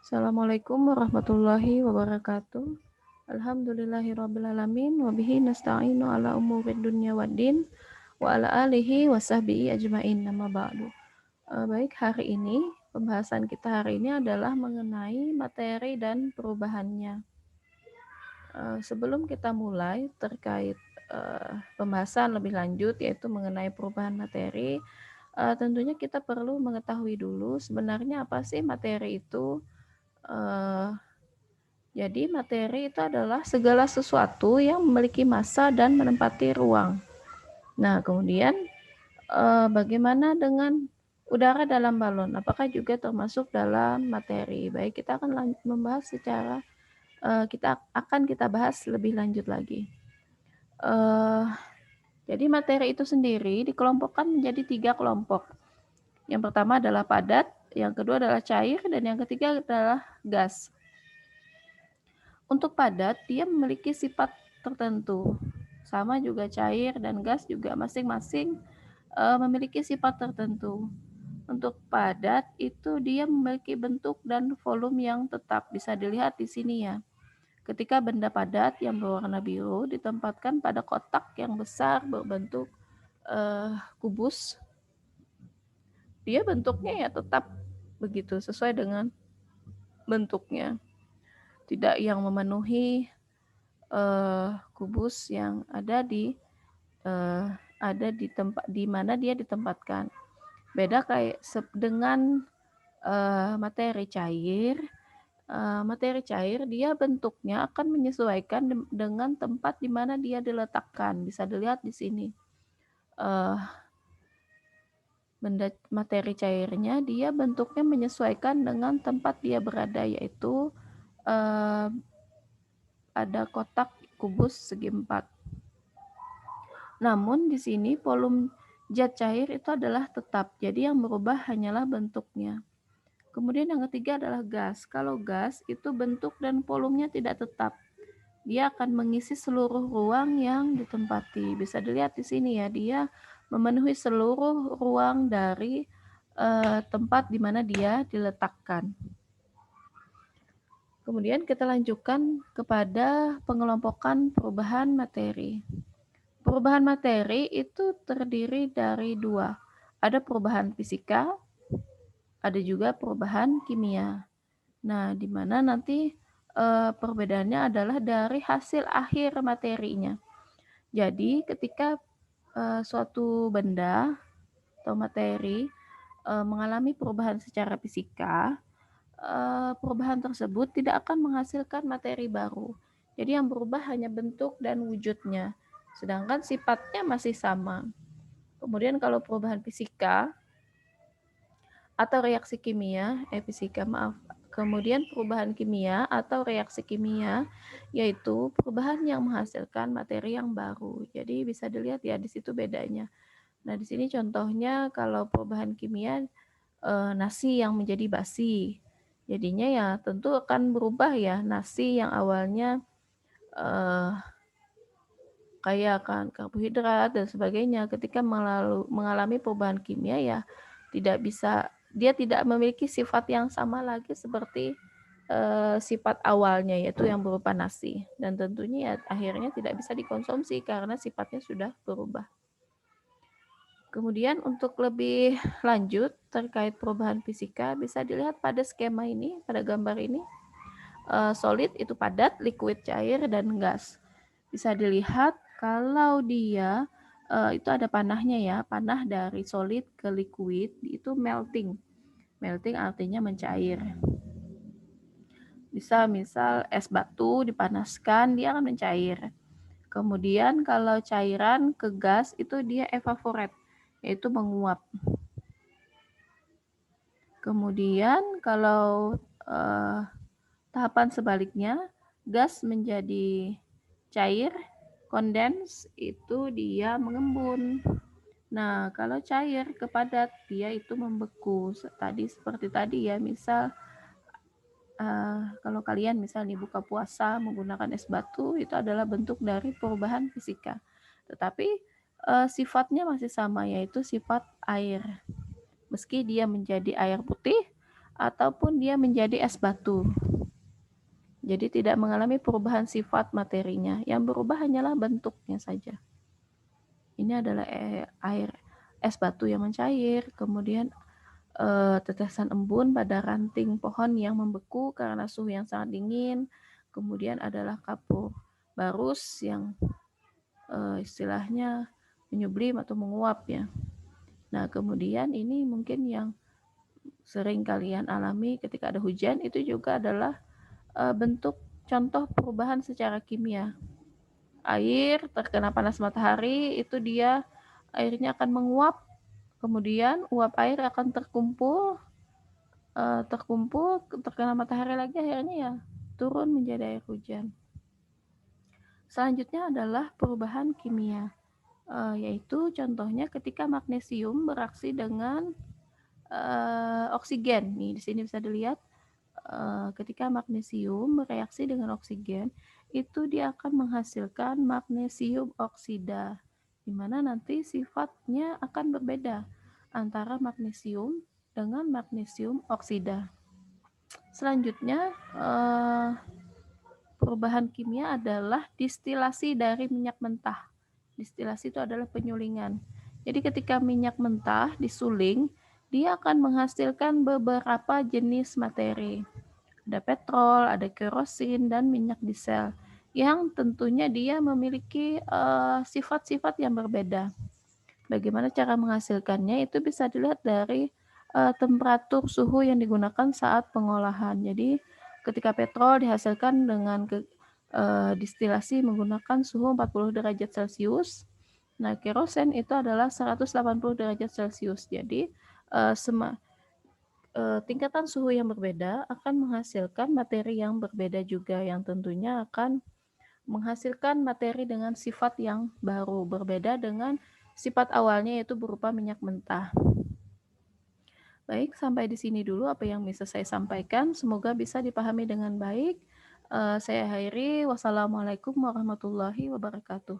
Assalamualaikum warahmatullahi wabarakatuh. Alhamdulillahirrabbilalamin. Wabihi nasta'inu ala umurid dunya waddin. Wa ala alihi wa sahbihi ajma'in nama ba'du. Baik, hari ini pembahasan kita hari ini adalah mengenai materi dan perubahannya. Sebelum kita mulai terkait pembahasan lebih lanjut yaitu mengenai perubahan materi, tentunya kita perlu mengetahui dulu sebenarnya apa sih materi itu. Uh, Jadi materi itu adalah segala sesuatu yang memiliki massa dan menempati ruang. Nah, kemudian bagaimana dengan udara dalam balon? Apakah juga termasuk dalam materi? Baik, kita akan membahas secara kita bahas lebih lanjut lagi. Jadi materi itu sendiri dikelompokkan menjadi 3 kelompok. Yang pertama adalah padat, yang kedua adalah cair, dan yang ketiga adalah gas. Untuk padat, dia memiliki sifat tertentu. Sama juga cair dan gas juga masing-masing memiliki sifat tertentu. Untuk padat itu dia memiliki bentuk dan volume yang tetap. Bisa dilihat di sini ya. Ketika benda padat yang berwarna biru ditempatkan pada kotak yang besar berbentuk kubus, dia bentuknya ya tetap begitu sesuai dengan bentuknya. Tidak yang memenuhi kubus yang ada di tempat di mana dia ditempatkan. Beda kayak dengan materi cair. Materi cair dia bentuknya akan menyesuaikan dengan tempat di mana dia diletakkan. Bisa dilihat di sini. Benda materi cairnya dia bentuknya menyesuaikan dengan tempat dia berada, yaitu ada kotak kubus segi 4. Namun di sini volume zat cair itu adalah tetap, jadi yang berubah hanyalah bentuknya. Kemudian yang ketiga adalah gas. Kalau gas itu bentuk dan volumenya tidak tetap. Dia akan mengisi seluruh ruang yang ditempati. Bisa dilihat di sini ya, dia memenuhi seluruh ruang dari tempat di mana dia diletakkan. Kemudian kita lanjutkan kepada pengelompokan perubahan materi. Perubahan materi itu terdiri dari 2. Ada perubahan fisika, ada juga perubahan kimia. Nah, di mana nanti perbedaannya adalah dari hasil akhir materinya. Jadi, ketika suatu benda atau materi mengalami perubahan secara fisika, perubahan tersebut tidak akan menghasilkan materi baru. Jadi yang berubah hanya bentuk dan wujudnya, sedangkan sifatnya masih sama. Kemudian kalau perubahan fisika atau reaksi kimia, kemudian perubahan kimia atau reaksi kimia, yaitu perubahan yang menghasilkan materi yang baru. Jadi bisa dilihat ya di situ bedanya. Nah di sini contohnya kalau perubahan kimia nasi yang menjadi basi. Jadinya ya tentu akan berubah ya, nasi yang awalnya kaya akan karbohidrat dan sebagainya ketika mengalami perubahan kimia ya dia tidak memiliki sifat yang sama lagi seperti sifat awalnya yaitu yang berupa nasi, dan tentunya ya akhirnya tidak bisa dikonsumsi karena sifatnya sudah berubah. Kemudian untuk lebih lanjut terkait perubahan fisika bisa dilihat pada skema ini, pada gambar ini. Solid itu padat, liquid cair, dan gas. Bisa dilihat kalau dia itu ada panahnya ya, panah dari solid ke liquid itu melting. Melting artinya mencair. Bisa misal es batu dipanaskan dia akan mencair. Kemudian kalau cairan ke gas itu dia evaporate, yaitu menguap. Kemudian kalau tahapan sebaliknya, gas menjadi cair, kondens itu dia mengembun. Nah, kalau cair ke padat, dia itu membeku. Seperti tadi ya, misal kalau kalian misalnya buka puasa menggunakan es batu, itu adalah bentuk dari perubahan fisika. Tetapi sifatnya masih sama, yaitu sifat air. Meski dia menjadi air putih ataupun dia menjadi es batu. Jadi tidak mengalami perubahan sifat materinya, yang berubah hanyalah bentuknya saja. Ini adalah air es batu yang mencair, kemudian tetesan embun pada ranting pohon yang membeku karena suhu yang sangat dingin, kemudian adalah kapur barus yang istilahnya menyublim atau menguap ya. Nah, kemudian ini mungkin yang sering kalian alami ketika ada hujan, itu juga adalah bentuk contoh perubahan secara kimia. Air terkena panas matahari, itu dia airnya akan menguap, kemudian uap air akan terkumpul, terkena matahari lagi, akhirnya ya turun menjadi air hujan. Selanjutnya adalah perubahan kimia, yaitu contohnya ketika magnesium bereaksi dengan oksigen. Nih di sini bisa dilihat ketika magnesium bereaksi dengan oksigen, itu dia akan menghasilkan magnesium oksida, di mana nanti sifatnya akan berbeda antara magnesium dengan magnesium oksida. Selanjutnya, perubahan kimia adalah distilasi dari minyak mentah. Distilasi itu adalah penyulingan. Jadi ketika minyak mentah disuling, dia akan menghasilkan beberapa jenis materi. Ada petrol, ada kerosin, dan minyak diesel yang tentunya dia memiliki sifat-sifat yang berbeda. Bagaimana cara menghasilkannya itu bisa dilihat dari temperatur suhu yang digunakan saat pengolahan. Jadi ketika petrol dihasilkan dengan distilasi menggunakan suhu 40 derajat Celcius. Nah, kerosen itu adalah 180 derajat Celcius. Jadi tingkatan suhu yang berbeda akan menghasilkan materi yang berbeda juga, yang tentunya akan menghasilkan materi dengan sifat yang baru, berbeda dengan sifat awalnya yaitu berupa minyak mentah. Baik, sampai di sini dulu apa yang bisa saya sampaikan. Semoga bisa dipahami dengan baik. Saya akhiri. Wassalamualaikum warahmatullahi wabarakatuh.